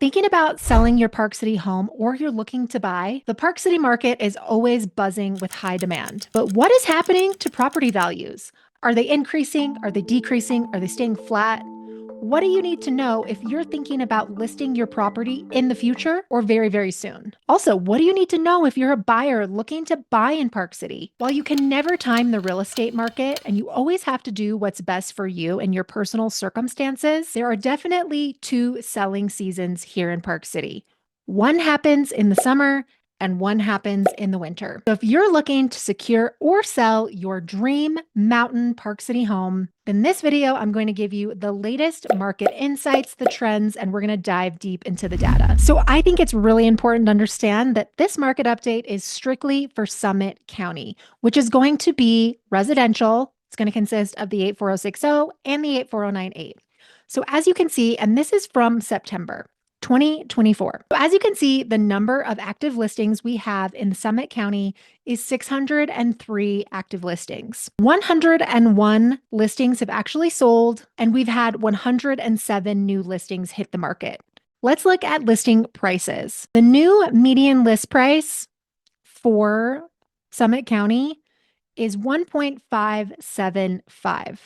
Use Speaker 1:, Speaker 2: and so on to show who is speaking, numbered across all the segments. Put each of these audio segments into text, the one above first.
Speaker 1: Thinking about selling your Park City home or you're looking to buy, the Park City market is always buzzing with high demand. But what is happening to property values? Are they increasing? Are they decreasing? Are they staying flat? What do you need to know if you're thinking about listing your property in the future or very, very soon? Also, what do you need to know if you're a buyer looking to buy in Park City? While you can never time the real estate market and you always have to do what's best for you and your personal circumstances, there are definitely two selling seasons here in Park City. One happens in the summer and one happens in the winter. So if you're looking to secure or sell your dream mountain Park City home, in this video, I'm going to give you the latest market insights, the trends, and we're going to dive deep into the data. So I think it's really important to understand that this market update is strictly for Summit County, which is going to be residential. It's going to consist of the 84060 and the 84098. So as you can see, and this is from September 2024. So as you can see, the number of active listings we have in Summit County is 603 active listings. 101 listings have actually sold, and we've had 107 new listings hit the market. Let's look at listing prices. The new median list price for Summit County is 1.575.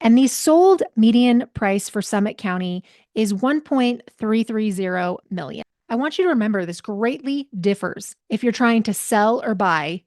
Speaker 1: And the sold median price for Summit County is 1.330 million. I want you to remember this greatly differs if you're trying to sell or buy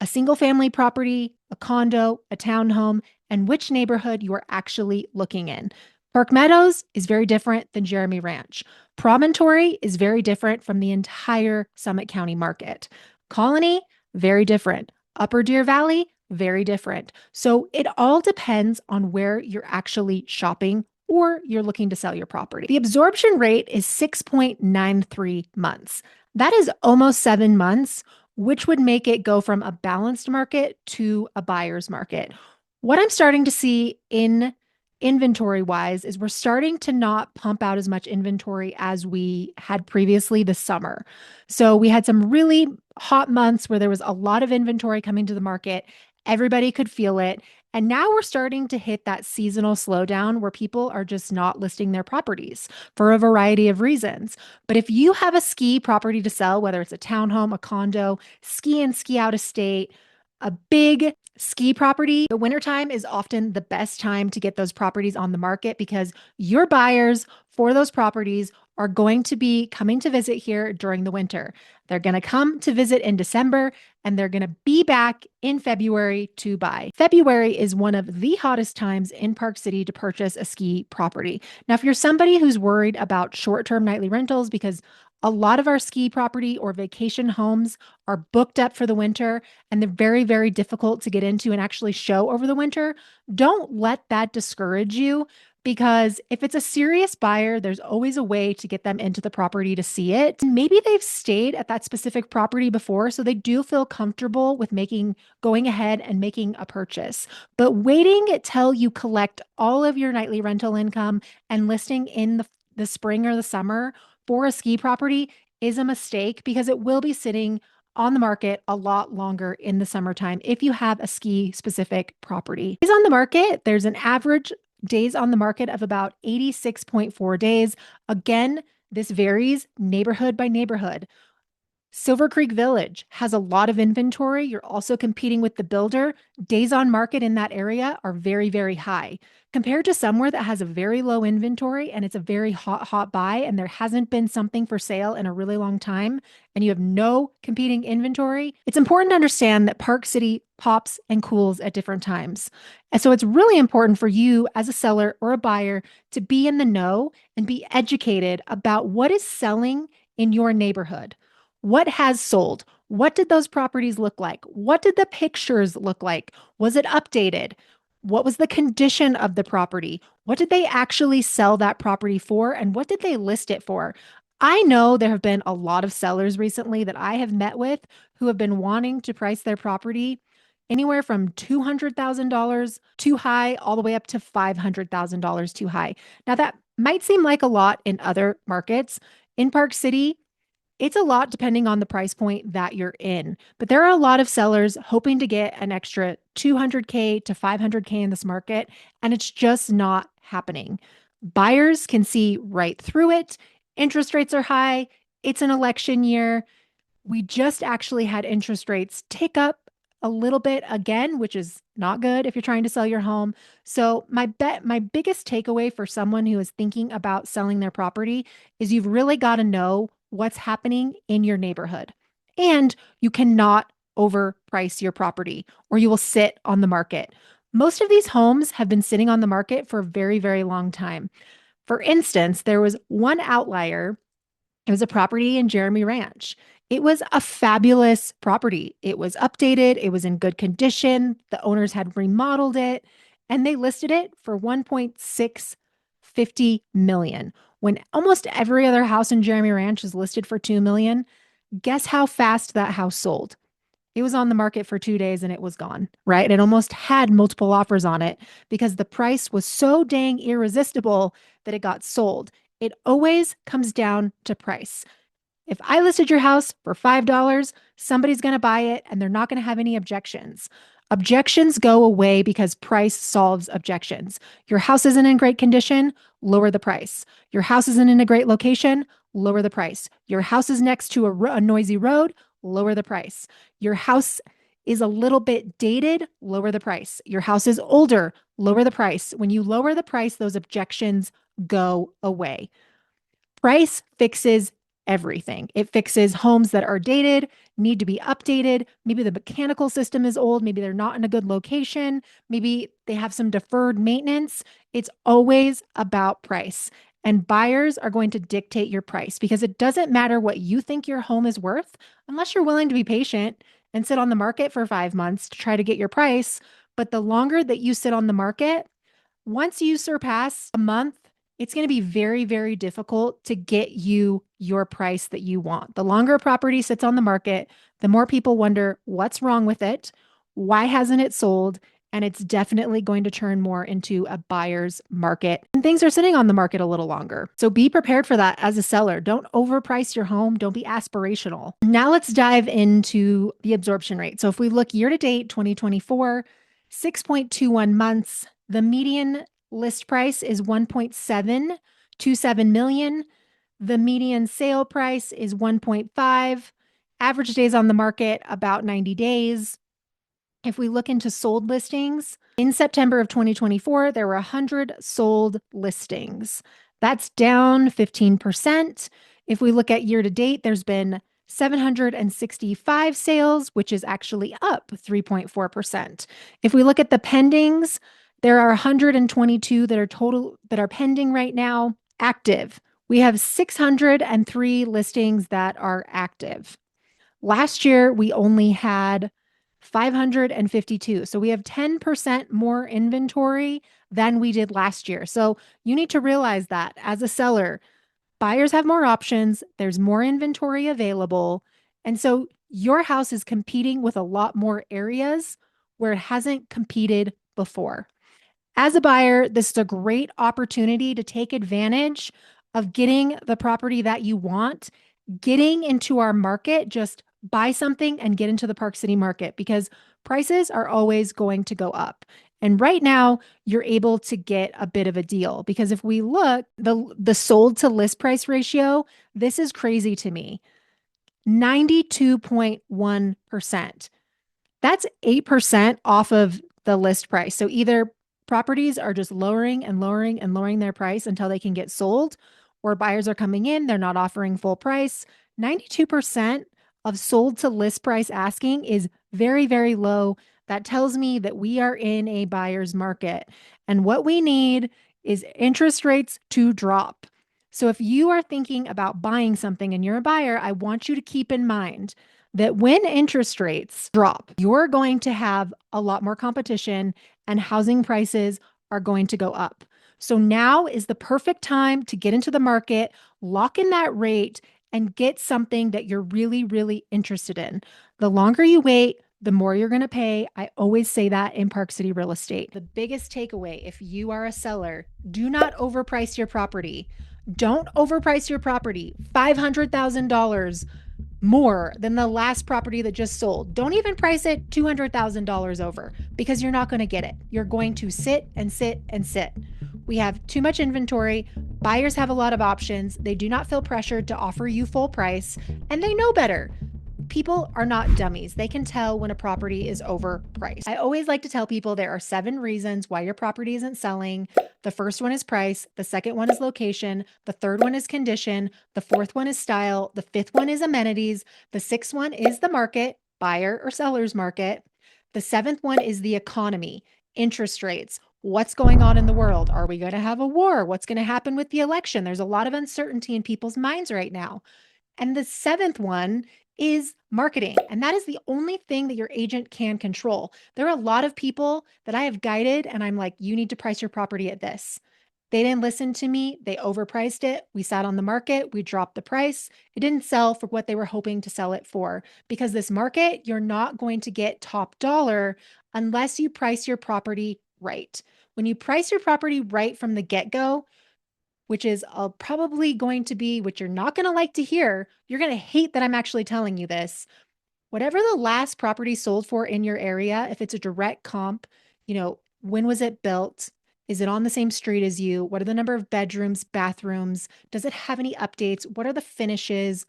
Speaker 1: a single family property, a condo, a townhome, and which neighborhood you are actually looking in. Park Meadows is very different than Jeremy Ranch. Promontory is very different from the entire Summit County market. Colony, very different. Upper Deer Valley, very different. So it all depends on where you're actually shopping or you're looking to sell your property. The absorption rate is 6.93 months. That is almost 7 months, which would make it go from a balanced market to a buyer's market. What I'm starting to see in inventory wise is we're starting to not pump out as much inventory as we had previously this summer. So we had some really hot months where there was a lot of inventory coming to the market. Everybody could feel it. And now we're starting to hit that seasonal slowdown where people are just not listing their properties for a variety of reasons. But if you have a ski property to sell, whether it's a townhome, a condo, ski in, ski out of state, a big ski property, the wintertime is often the best time to get those properties on the market because your buyers for those properties are going to be coming to visit here during the winter. They're going to come to visit in December and they're going to be back in February to buy. February is one of the hottest times in Park City to purchase a ski property. Now, if you're somebody who's worried about short-term nightly rentals, because a lot of our ski property or vacation homes are booked up for the winter and they're very, very difficult to get into and actually show over the winter, don't let that discourage you. Because if it's a serious buyer, there's always a way to get them into the property to see it. Maybe they've stayed at that specific property before, so they do feel comfortable with going ahead and making a purchase. But waiting till you collect all of your nightly rental income and listing in the spring or the summer for a ski property is a mistake because it will be sitting on the market a lot longer in the summertime if you have a ski specific property. Is on the market, there's an average days on the market of about 86.4 days. Again, this varies neighborhood by neighborhood. Silver Creek Village has a lot of inventory. You're also competing with the builder. Days on market in that area are very, very high compared to somewhere that has a very low inventory and it's a very hot buy and there hasn't been something for sale in a really long time and you have no competing inventory. It's important to understand that Park City pops and cools at different times. And so it's really important for you as a seller or a buyer to be in the know and be educated about what is selling in your neighborhood. What has sold? What did those properties look like? What did the pictures look like? Was it updated? What was the condition of the property? What did they actually sell that property for? And what did they list it for? I know there have been a lot of sellers recently that I have met with who have been wanting to price their property anywhere from $200,000 too high all the way up to $500,000 too high. Now, that might seem like a lot in other markets. In Park City, it's a lot depending on the price point that you're in, but there are a lot of sellers hoping to get an extra 200K to 500K in this market, and it's just not happening. Buyers can see right through it. Interest rates are high. It's an election year. We just actually had interest rates tick up a little bit again, which is not good if you're trying to sell your home. So, my biggest takeaway for someone who is thinking about selling their property is you've really got to know what's happening in your neighborhood. And you cannot overprice your property or you will sit on the market. Most of these homes have been sitting on the market for a very, very long time. For instance, there was one outlier. It was a property in Jeremy Ranch. It was a fabulous property. It was updated, it was in good condition. The owners had remodeled it, and they listed it for 1.650 million. When almost every other house in Jeremy Ranch is listed for 2 million, guess how fast that house sold? It was on the market for 2 days and it was gone, right? It almost had multiple offers on it because the price was so dang irresistible that it got sold. It always comes down to price. If I listed your house for $5, somebody's going to buy it and they're not going to have any objections. Objections go away because price solves objections. Your house isn't in great condition, lower the price. Your house isn't in a great location, lower the price. Your house is next to a noisy road, lower the price. Your house is a little bit dated, lower the price. Your house is older, lower the price. When you lower the price, those objections go away. Price fixes everything. It fixes homes that are dated, need to be updated. Maybe the mechanical system is old. Maybe they're not in a good location. Maybe they have some deferred maintenance. It's always about price. And buyers are going to dictate your price because it doesn't matter what you think your home is worth unless you're willing to be patient and sit on the market for 5 months to try to get your price. But the longer that you sit on the market, once you surpass a month, it's going to be very, very difficult to get you your price that you want. The longer a property sits on the market, the more people wonder what's wrong with it, why hasn't it sold, and it's definitely going to turn more into a buyer's market. And things are sitting on the market a little longer. So be prepared for that as a seller. Don't overprice your home. Don't be aspirational. Now let's dive into the absorption rate. So if we look year to date, 2024, 6.21 months, the median list price is 1.727 million. The median sale price is 1.5. Average days on the market, about 90 days. If we look into sold listings, in September of 2024, there were 100 sold listings. That's down 15%. If we look at year to date, there's been 765 sales, which is actually up 3.4%. If we look at the pendings, there are 122 that are pending right now. Active. We have 603 listings that are active. Last year, we only had 552. So we have 10% more inventory than we did last year. So you need to realize that as a seller, buyers have more options, there's more inventory available. And so your house is competing with a lot more areas where it hasn't competed before. As a buyer, this is a great opportunity to take advantage of getting the property that you want, getting into our market. Just buy something and get into the Park City market because prices are always going to go up. And right now, you're able to get a bit of a deal because if we look, the sold to list price ratio, this is crazy to me. 92.1%. That's 8% off of the list price. So either properties are just lowering and lowering and lowering their price until they can get sold, or buyers are coming in, they're not offering full price. 92% of sold to list price asking is very, very low. That tells me that we are in a buyer's market. And what we need is interest rates to drop. So if you are thinking about buying something and you're a buyer, I want you to keep in mind that when interest rates drop, you're going to have a lot more competition and housing prices are going to go up. So now is the perfect time to get into the market, lock in that rate, and get something that you're really, really interested in. The longer you wait, the more you're going to pay. I always say that in Park City real estate. The biggest takeaway, if you are a seller, do not overprice your property. Don't overprice your property. $500,000 more than the last property that just sold. Don't even price it $200,000 over because you're not going to get it. You're going to sit and sit and sit. We have too much inventory. Buyers have a lot of options. They do not feel pressured to offer you full price, and they know better. People are not dummies. They can tell when a property is overpriced. I always like to tell people there are 7 reasons why your property isn't selling. The first one is price. The second one is location. The third one is condition. The fourth one is style. The fifth one is amenities. The sixth one is the market, buyer or seller's market. The seventh one is the economy, interest rates. What's going on in the world? Are we going to have a war? What's going to happen with the election? There's a lot of uncertainty in people's minds right now. And the seventh one is marketing. And that is the only thing that your agent can control. There are a lot of people that I have guided, and I'm like, you need to price your property at this. They didn't listen to me. They overpriced it. We sat on the market. We dropped the price. It didn't sell for what they were hoping to sell it for. Because this market, you're not going to get top dollar unless you price your property right. When you price your property right from the get go, which is probably going to be what you're not going to like to hear. You're going to hate that I'm actually telling you this. Whatever the last property sold for in your area, if it's a direct comp, when was it built? Is it on the same street as you? What are the number of bedrooms, bathrooms? Does it have any updates? What are the finishes?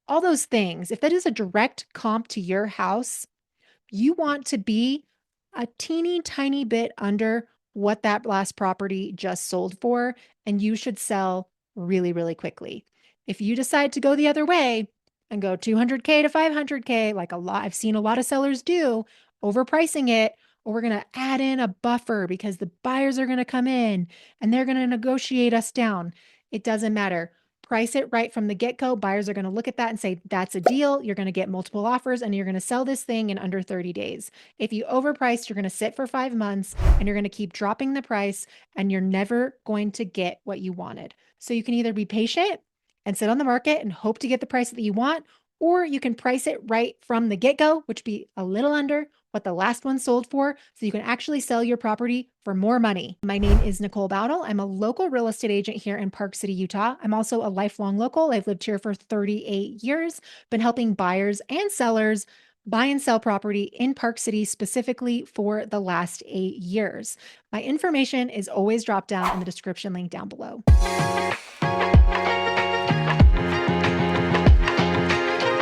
Speaker 1: All those things. If that is a direct comp to your house, you want to be a teeny tiny bit under what that last property just sold for, and you should sell really, really quickly. If you decide to go the other way and go 200K to 500K, like I've seen a lot of sellers do, overpricing it, or we're going to add in a buffer because the buyers are going to come in and they're going to negotiate us down. It doesn't matter. Price it right from the get-go. Buyers are going to look at that and say, that's a deal. You're going to get multiple offers and you're going to sell this thing in under 30 days. If you overprice, you're going to sit for 5 months and you're going to keep dropping the price and you're never going to get what you wanted. So you can either be patient and sit on the market and hope to get the price that you want, or you can price it right from the get-go, which be a little under what the last one sold for, so you can actually sell your property for more money. My name is Nicole Bowdle. I'm a local real estate agent here in Park City, Utah. I'm also a lifelong local. I've lived here for 38 years, been helping buyers and sellers buy and sell property in Park City specifically for the last 8 years. My information is always dropped down in the description link down below.